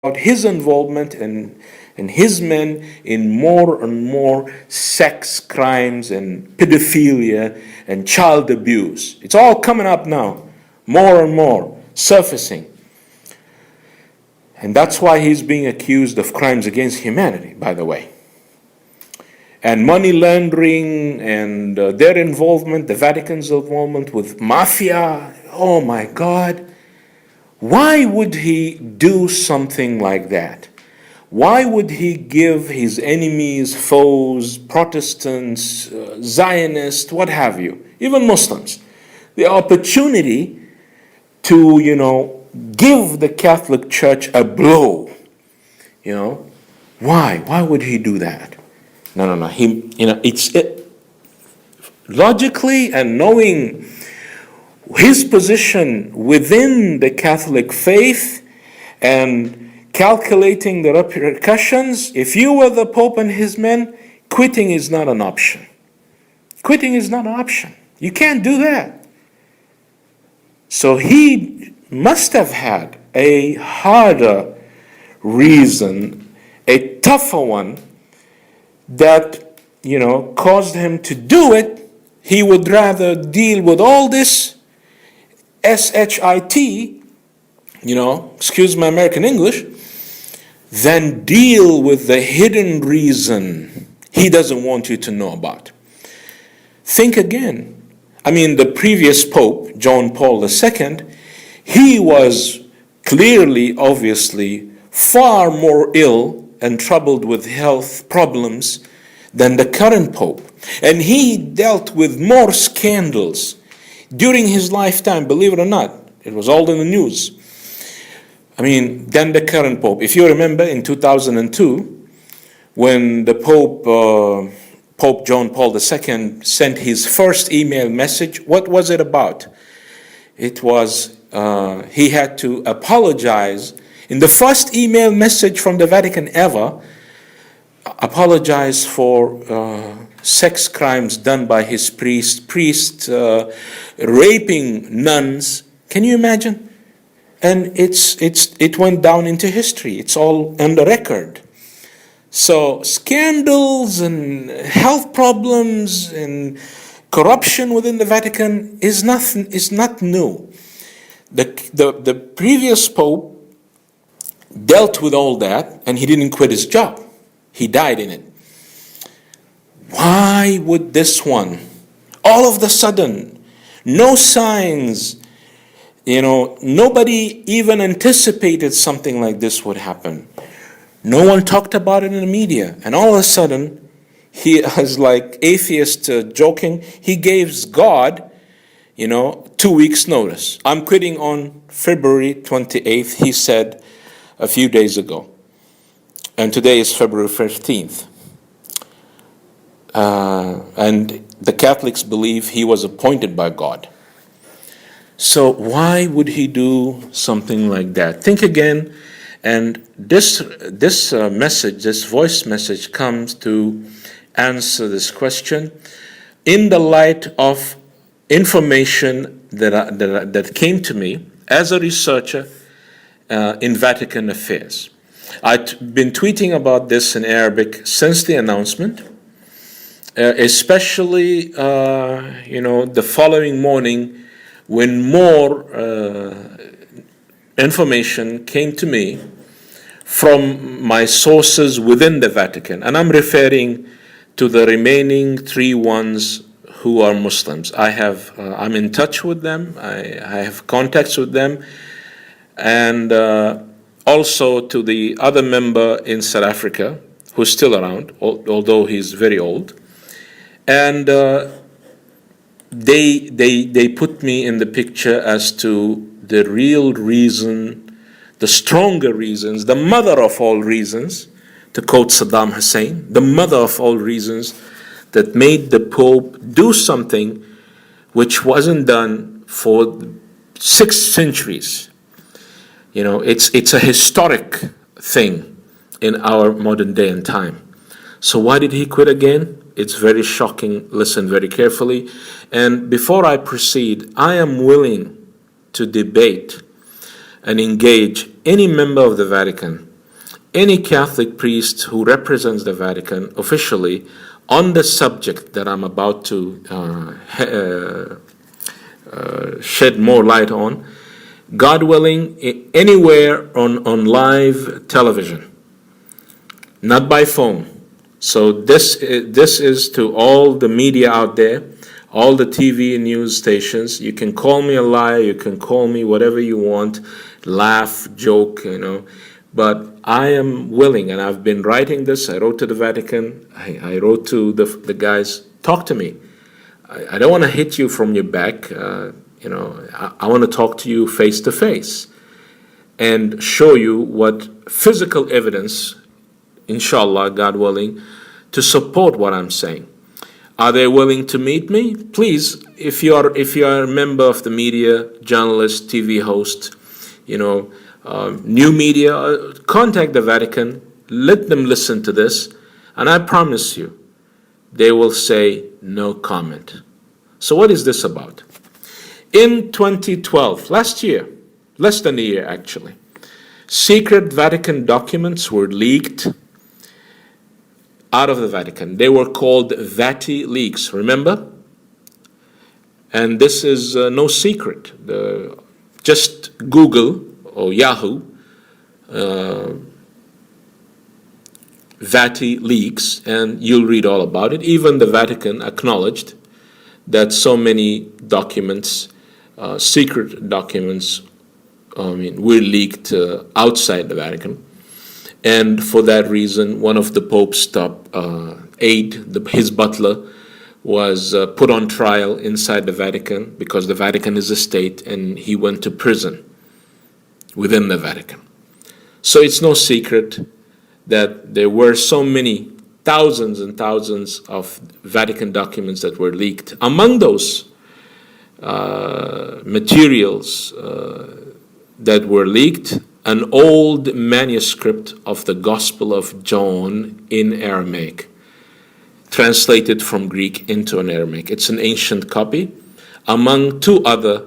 his involvement and his men in more and more sex crimes and pedophilia and child abuse. It's all coming up now, more and more, surfacing. And that's why he's being accused of crimes against humanity, by the way. And money laundering and their involvement, the Vatican's involvement with mafia. Oh my God. Why would he do something like that? Why would he give his enemies, foes, Protestants, Zionists, what have you, even Muslims, the opportunity to, give the Catholic Church a blow? Why? Why would he do that? No. Logically and knowing his position within the Catholic faith and calculating the repercussions, if you were the Pope and his men, quitting is not an option. Quitting is not an option. You can't do that. So he must have had a harder reason, a tougher one, that, caused him to do it. He would rather deal with all this SHIT, excuse my American English, than deal with the hidden reason he doesn't want you to know about. Think again. The previous Pope, John Paul II, he was clearly, obviously, far more ill and troubled with health problems than the current Pope. And he dealt with more scandals during his lifetime, believe it or not. It was all in the news. Than the current Pope. If you remember in 2002, when the Pope John Paul II sent his first email message, what was it about? It was, he had to apologize. In the first email message from the Vatican ever, apologize for sex crimes done by his priest raping nuns. Can you imagine? And it went down into history. It's all on the record. So scandals and health problems and corruption within the Vatican is not new. The previous Pope dealt with all that, and he didn't quit his job. He died in it. Why would this one, all of the sudden, no signs, nobody even anticipated something like this would happen. No one talked about it in the media. And all of a sudden, he is like atheist joking. He gives God, 2 weeks notice. I'm quitting on February 28th, he said a few days ago. And today is February 15th. And the Catholics believe he was appointed by God. So why would he do something like that? Think again. And this message, this voice message, comes to answer this question in the light of information that came to me as a researcher in Vatican affairs. I've been tweeting about this in Arabic since the announcement, especially the following morning when more information came to me from my sources within the Vatican. And I'm referring to the remaining 3 ones who are Muslims. I'm in touch with them. I have contacts with them. And also to the other member in South Africa who's still around, although he's very old. And they put me in the picture as to the real reason, the stronger reasons, the mother of all reasons, to quote Saddam Hussein, the mother of all reasons that made the Pope do something which wasn't done for 6 centuries. It's a historic thing in our modern day and time. So why did he quit again? It's very shocking. Listen very carefully. And before I proceed, I am willing to debate and engage any member of the Vatican any Catholic priest who represents the Vatican officially on the subject that I'm about to shed more light on, God willing, anywhere on live television, not by phone. So this is to all the media out there, all the TV and news stations. You can call me a liar, you can call me whatever you want, laugh, joke, but I am willing, and I've been writing this. I wrote to the Vatican, I wrote to the guys, talk to me. I don't want to hit you from your back. I want to talk to you face to face and show you what physical evidence, inshallah, God willing, to support what I'm saying. Are they willing to meet me? Please, if you are a member of the media, journalist, TV host, new media, contact the Vatican, let them listen to this, and I promise you, they will say no comment. So what is this about? In 2012, last year, less than a year actually, secret Vatican documents were leaked out of the Vatican. They were called Vati leaks, remember? And this is no secret. Just Google or Yahoo, Vati leaks, and you'll read all about it. Even the Vatican acknowledged that so many documents, secret documents, were leaked outside the Vatican. And for that reason, one of the Pope's top aide, his butler, was put on trial inside the Vatican because the Vatican is a state, and he went to prison within the Vatican. So it's no secret that there were so many thousands and thousands of Vatican documents that were leaked. Among those materials that were leaked, an old manuscript of the Gospel of John in Aramaic, translated from Greek into an Aramaic. It's an ancient copy, among two other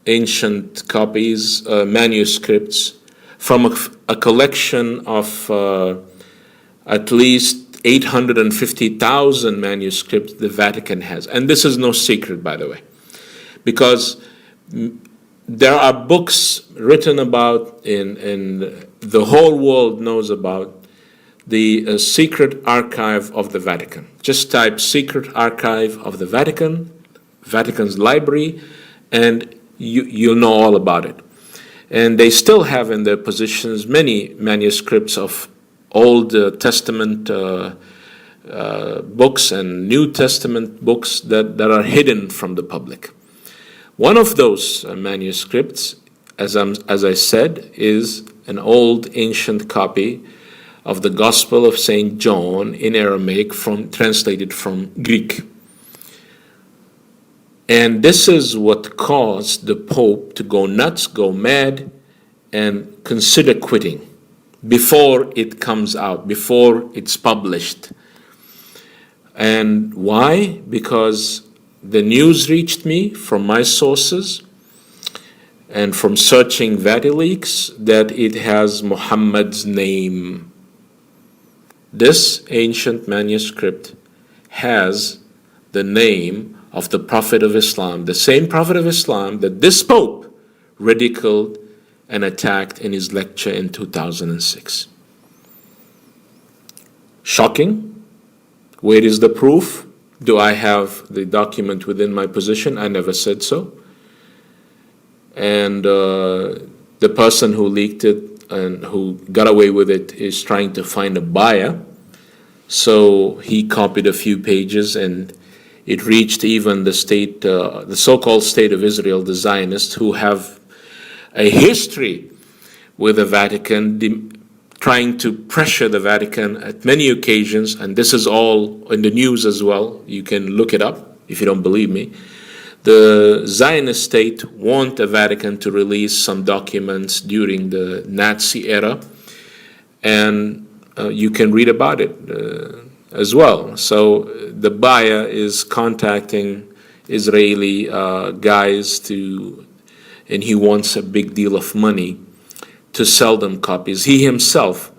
ancient copies, manuscripts, from a collection of at least 850,000 manuscripts the Vatican has. And this is no secret, by the way, because there are books written about, and the whole world knows about, the secret archive of the Vatican. Just type secret archive of the Vatican, Vatican's library, and you'll know all about it. And they still have in their possessions many manuscripts of Old Testament books and New Testament books that are hidden from the public. One of those manuscripts, as I said, is an old ancient copy of the Gospel of St. John in Aramaic, translated from Greek. And this is what caused the Pope to go nuts, go mad, and consider quitting before it comes out, before it's published. And why? Because the news reached me from my sources and from searching Vati leaks that it has Muhammad's name. This ancient manuscript has the name of the Prophet of Islam, the same Prophet of Islam that this Pope ridiculed and attacked in his lecture in 2006. Shocking. Where is the proof? Do I have the document within my possession? I never said so. And the person who leaked it and who got away with it is trying to find a buyer. So he copied a few pages, and it reached even the state, the so-called state of Israel, the Zionists, who have a history with the Vatican, trying to pressure the Vatican at many occasions, and this is all in the news as well. You can look it up if you don't believe me. The Zionist state want the Vatican to release some documents during the Nazi era, and you can read about it as well. So the buyer is contacting Israeli guys and he wants a big deal of money to sell them copies. He himself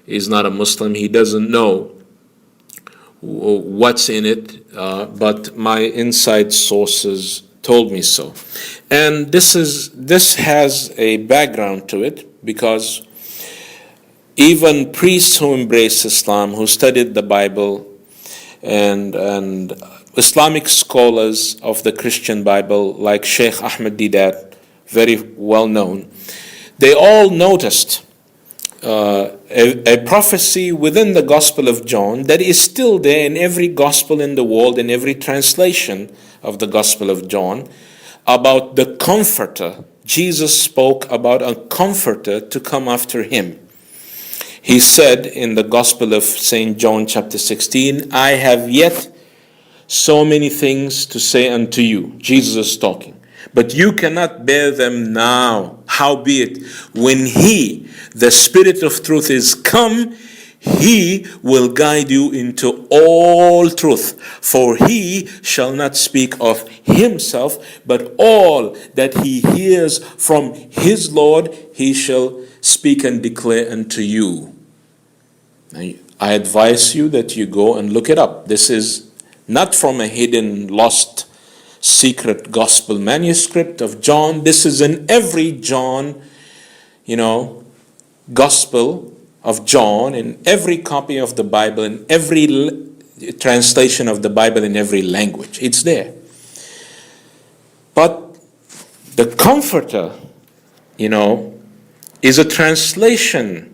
He's not a Muslim. He doesn't know what's in it, but my inside sources told me so. And this has a background to it, because even priests who embrace Islam, who studied the Bible, and Islamic scholars of the Christian Bible, like Sheikh Ahmed Didat, very well known, they all noticed a prophecy within the Gospel of John that is still there in every gospel in the world, in every translation of the Gospel of John, about the Comforter. Jesus spoke about a Comforter to come after him. He said in the Gospel of St. John chapter 16, I have yet so many things to say unto you. Jesus is talking. But you cannot bear them now. Howbeit, when he, the Spirit of truth, is come, he will guide you into all truth. For he shall not speak of himself, but all that he hears from his Lord, he shall speak and declare unto you. I advise you that you go and look it up. This is not from a hidden, lost, secret gospel manuscript of John. This is in every John, gospel of John, in every copy of the Bible, in every translation of the Bible in every language. It's there. But the Comforter, is a translation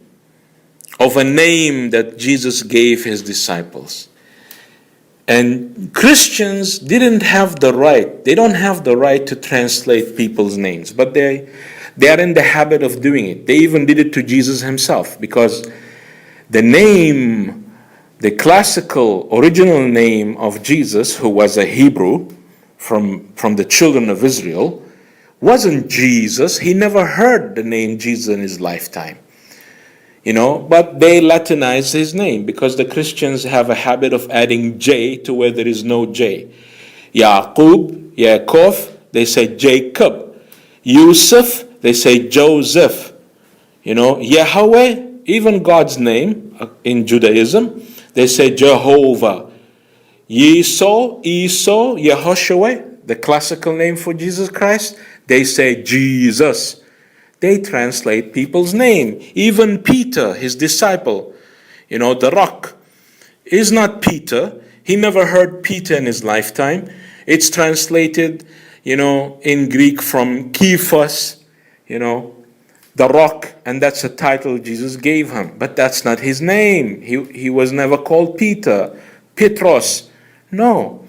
of a name that Jesus gave his disciples. And Christians didn't have the right, they don't have the right to translate people's names, but they are in the habit of doing it. They even did it to Jesus himself, because the name, the classical original name of Jesus, who was a Hebrew from the children of Israel, wasn't Jesus. He never heard the name Jesus in his lifetime. But they Latinized his name, because the Christians have a habit of adding J to where there is no J. Yaqub, Yaakov, they say Jacob. Yusuf, they say Joseph. Yahweh, even God's name in Judaism, they say Jehovah. Esau, Yehoshua, the classical name for Jesus Christ, they say Jesus. They translate people's name. Even Peter, his disciple, the rock, is not Peter. He never heard Peter in his lifetime. It's translated, in Greek from Kephas, the rock, and that's a title Jesus gave him. But that's not his name. He was never called Peter, Petros. No.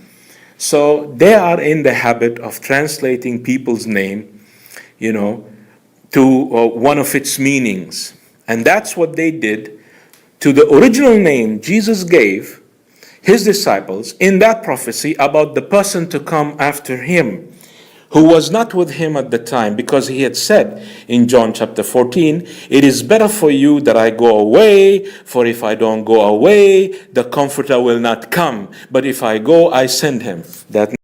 So they are in the habit of translating people's name, to one of its meanings. And that's what they did to the original name Jesus gave his disciples in that prophecy about the person to come after him, who was not with him at the time, because he had said in John chapter 14, it is better for you that I go away, for if I don't go away, the Comforter will not come. But if I go, I send him. That